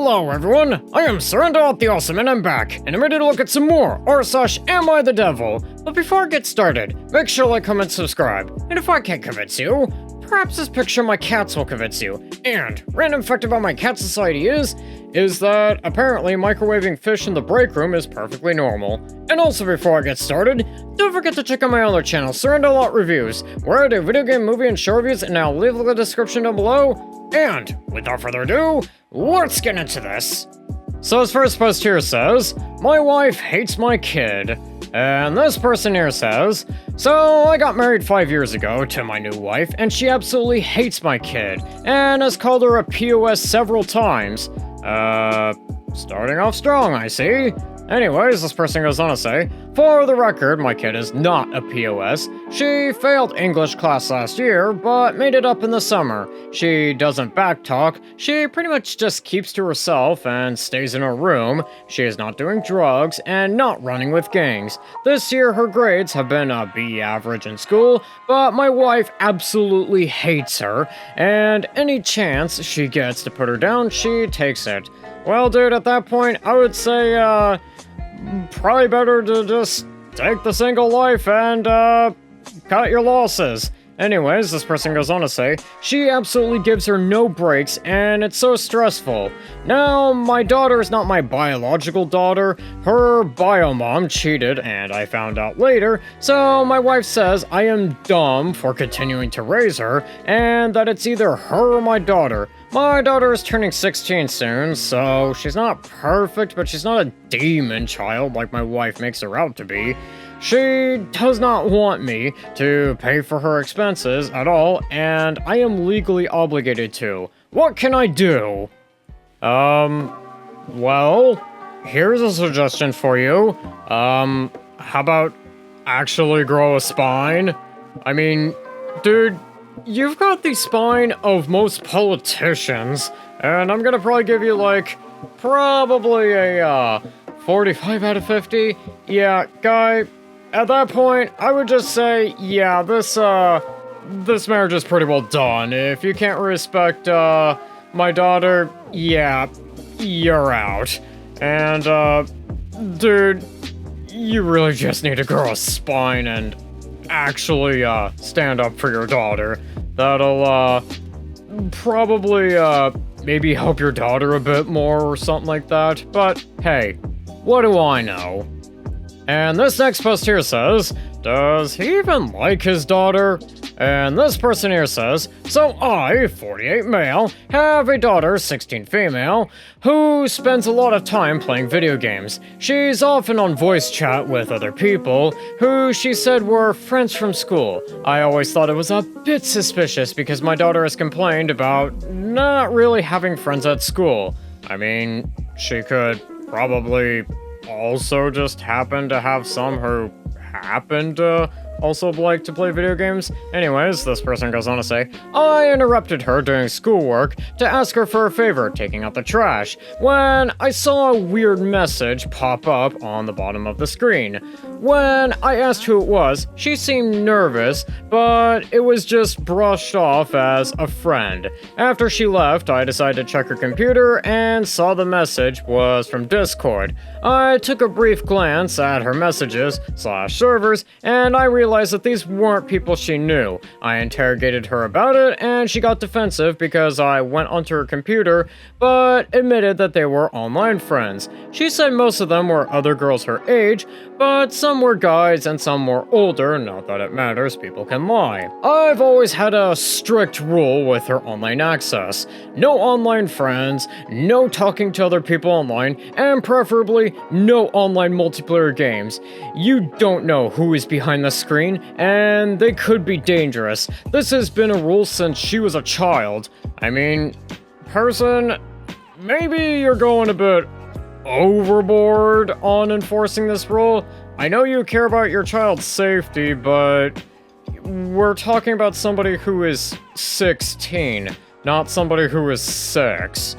Hello everyone, I am Surrender the Awesome and I'm back, and I'm ready to look at some more r/AmItheDevil. But before I get started, make sure to like, comment, subscribe. And if I can't convince you, perhaps this picture of my cats will convince you. And random fact about my cat society is that apparently microwaving fish in the break room is perfectly normal. And also before I get started, don't forget to check out my other channel, Surrender Reviews, where I do video game, movie, and show reviews, and I'll leave the description down below. And without further ado, let's get into this. So this first post here says, my wife hates my kid. And this person here says, so I got married 5 years ago to my new wife, and she absolutely hates my kid, and has called her a POS several times. Starting off strong, I see. Anyways, this person goes on to say, for the record, my kid is not a POS. She failed English class last year, but made it up in the summer. She doesn't backtalk. She pretty much just keeps to herself and stays in her room. She is not doing drugs and not running with gangs. This year, her grades have been a B average in school, but my wife absolutely hates her, and any chance she gets to put her down, she takes it. Well, dude, at that point, I would say, probably better to just take the single life and, cut your losses. Anyways, this person goes on to say, she absolutely gives her no breaks, and it's so stressful. Now, my daughter is not my biological daughter. Her bio mom cheated, and I found out later, so my wife says I am dumb for continuing to raise her, and that it's either her or my daughter. My daughter is turning 16 soon, so she's not perfect, but she's not a demon child like my wife makes her out to be. She does not want me to pay for her expenses at all, and I am legally obligated to. What can I do? Well, here's a suggestion for you. How about actually grow a spine? I mean, dude, you've got the spine of most politicians, and I'm gonna probably give you, like, probably a, 45 out of 50. Yeah, guy, at that point, I would just say, yeah, this marriage is pretty well done. If you can't respect, my daughter, yeah, you're out. And, dude, you really just need to grow a spine and actually, stand up for your daughter. That'll, probably, maybe help your daughter a bit more or something like that. But, hey, what do I know? And this next post here says, does he even like his daughter? And this person here says, so I, 48 male, have a daughter, 16 female, who spends a lot of time playing video games. She's often on voice chat with other people, who she said were friends from school. I always thought it was a bit suspicious because my daughter has complained about not really having friends at school. I mean, she could probably also just happen to have some who happen to also like to play video games. Anyways, this person goes on to say, I interrupted her doing schoolwork to ask her for a favor taking out the trash when I saw a weird message pop up on the bottom of the screen. When I asked who it was, she seemed nervous, but it was just brushed off as a friend. After she left, I decided to check her computer and saw the message was from Discord. I took a brief glance at her messages/servers, and I realized that these weren't people she knew. I interrogated her about it, and she got defensive because I went onto her computer, but admitted that they were online friends. She said most of them were other girls her age, but some were guys and some were older. Not that it matters, people can lie. I've always had a strict rule with her online access. No online friends, no talking to other people online, and preferably no online multiplayer games. You don't know who is behind the screen, and they could be dangerous. This has been a rule since she was a child. I mean, person, maybe you're going a bit overboard on enforcing this rule. I know you care about your child's safety, but we're talking about somebody who is 16, not somebody who is 6.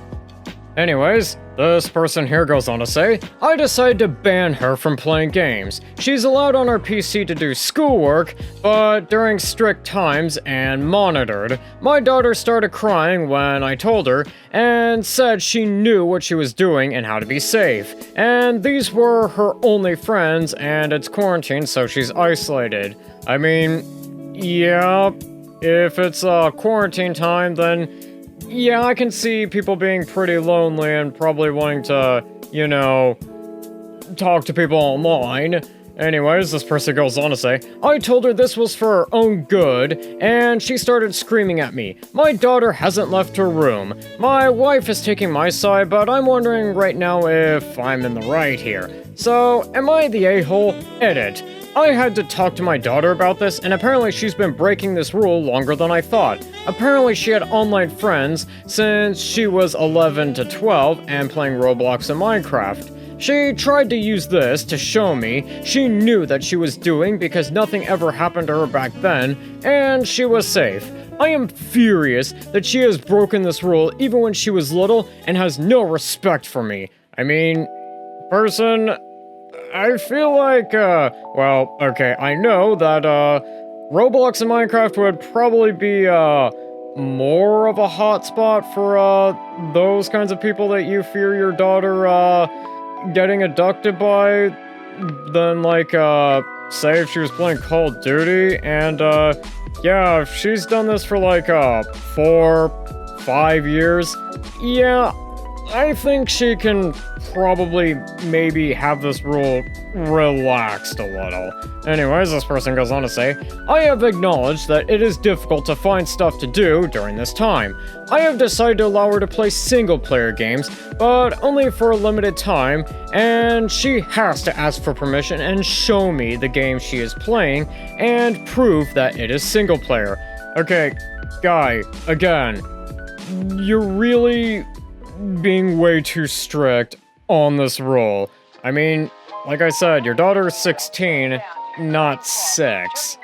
Anyways, this person here goes on to say, I decided to ban her from playing games. She's allowed on our PC to do schoolwork, but during strict times and monitored. My daughter started crying when I told her, and said she knew what she was doing and how to be safe. And these were her only friends, and it's quarantine, so she's isolated. I mean, yeah, if it's quarantine time, then yeah, I can see people being pretty lonely and probably wanting to, you know, talk to people online. Anyways, this person goes on to say, I told her this was for her own good, and she started screaming at me. My daughter hasn't left her room. My wife is taking my side, but I'm wondering right now if I'm in the right here. So, am I the a-hole? Edit. I had to talk to my daughter about this, and apparently she's been breaking this rule longer than I thought. Apparently she had online friends since she was 11 to 12 and playing Roblox and Minecraft. She tried to use this to show me she knew that she was doing because nothing ever happened to her back then, and she was safe. I am furious that she has broken this rule even when she was little and has no respect for me. I mean, person, I feel like, well, okay, I know that, Roblox and Minecraft would probably be, more of a hotspot for, those kinds of people that you fear your daughter, getting abducted by than, like, say if she was playing Call of Duty, and, yeah, if she's done this for, like, 4-5 years, yeah, I think she can probably maybe have this rule relaxed a little. Anyways, this person goes on to say, I have acknowledged that it is difficult to find stuff to do during this time. I have decided to allow her to play single-player games, but only for a limited time, and she has to ask for permission and show me the game she is playing and prove that it is single-player. Okay, guy, again, you're really being way too strict on this rule. I mean, like I said, your daughter is 16, not 6.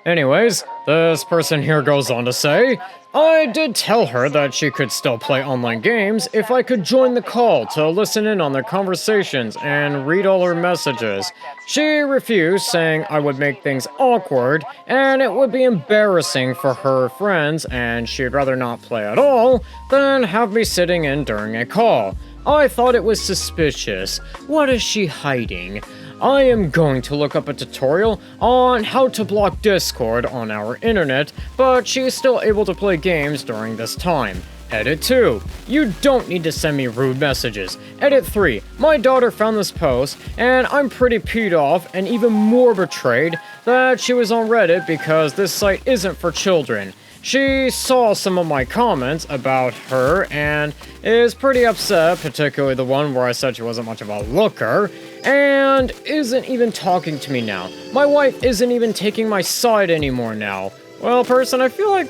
Anyways, this person here goes on to say, I did tell her that she could still play online games if I could join the call to listen in on their conversations and read all her messages. She refused, saying I would make things awkward and it would be embarrassing for her friends and she'd rather not play at all than have me sitting in during a call. I thought it was suspicious. What is she hiding? I am going to look up a tutorial on how to block Discord on our internet, but she is still able to play games during this time. Edit 2. You don't need to send me rude messages. Edit 3. My daughter found this post, and I'm pretty peed off and even more betrayed that she was on Reddit because this site isn't for children. She saw some of my comments about her and is pretty upset, particularly the one where I said she wasn't much of a looker, and isn't even talking to me now. My wife isn't even taking my side anymore now. Well, person, I feel like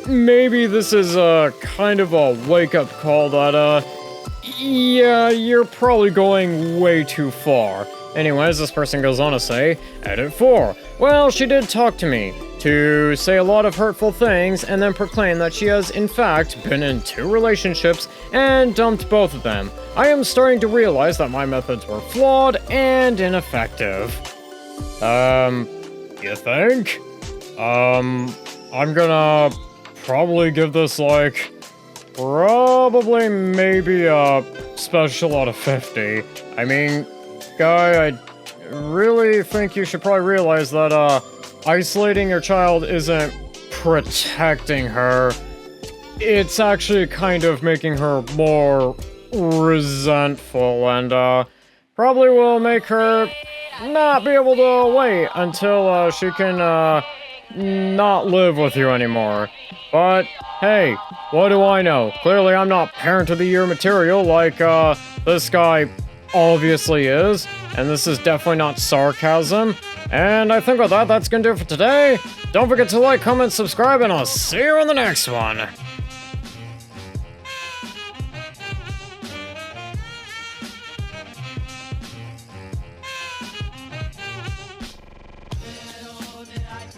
maybe this is kind of a wake-up call that, yeah, you're probably going way too far. Anyways, this person goes on to say, Edit 4. Well, she did talk to me, to say a lot of hurtful things, and then proclaim that she has, in fact, been in 2 relationships and dumped both of them. I am starting to realize that my methods were flawed and ineffective. You think? I'm gonna probably give this, like, probably maybe a special out of 50. I mean, guy, I really think you should probably realize that, isolating your child isn't protecting her. It's actually kind of making her more resentful and, probably will make her not be able to wait until, she can, not live with you anymore. But, hey, what do I know? Clearly I'm not Parent of the Year material like, this guy obviously is, and this is definitely not sarcasm. And I think with that, that's gonna do it for today. Don't forget to like, comment, subscribe, and I'll see you in the next one.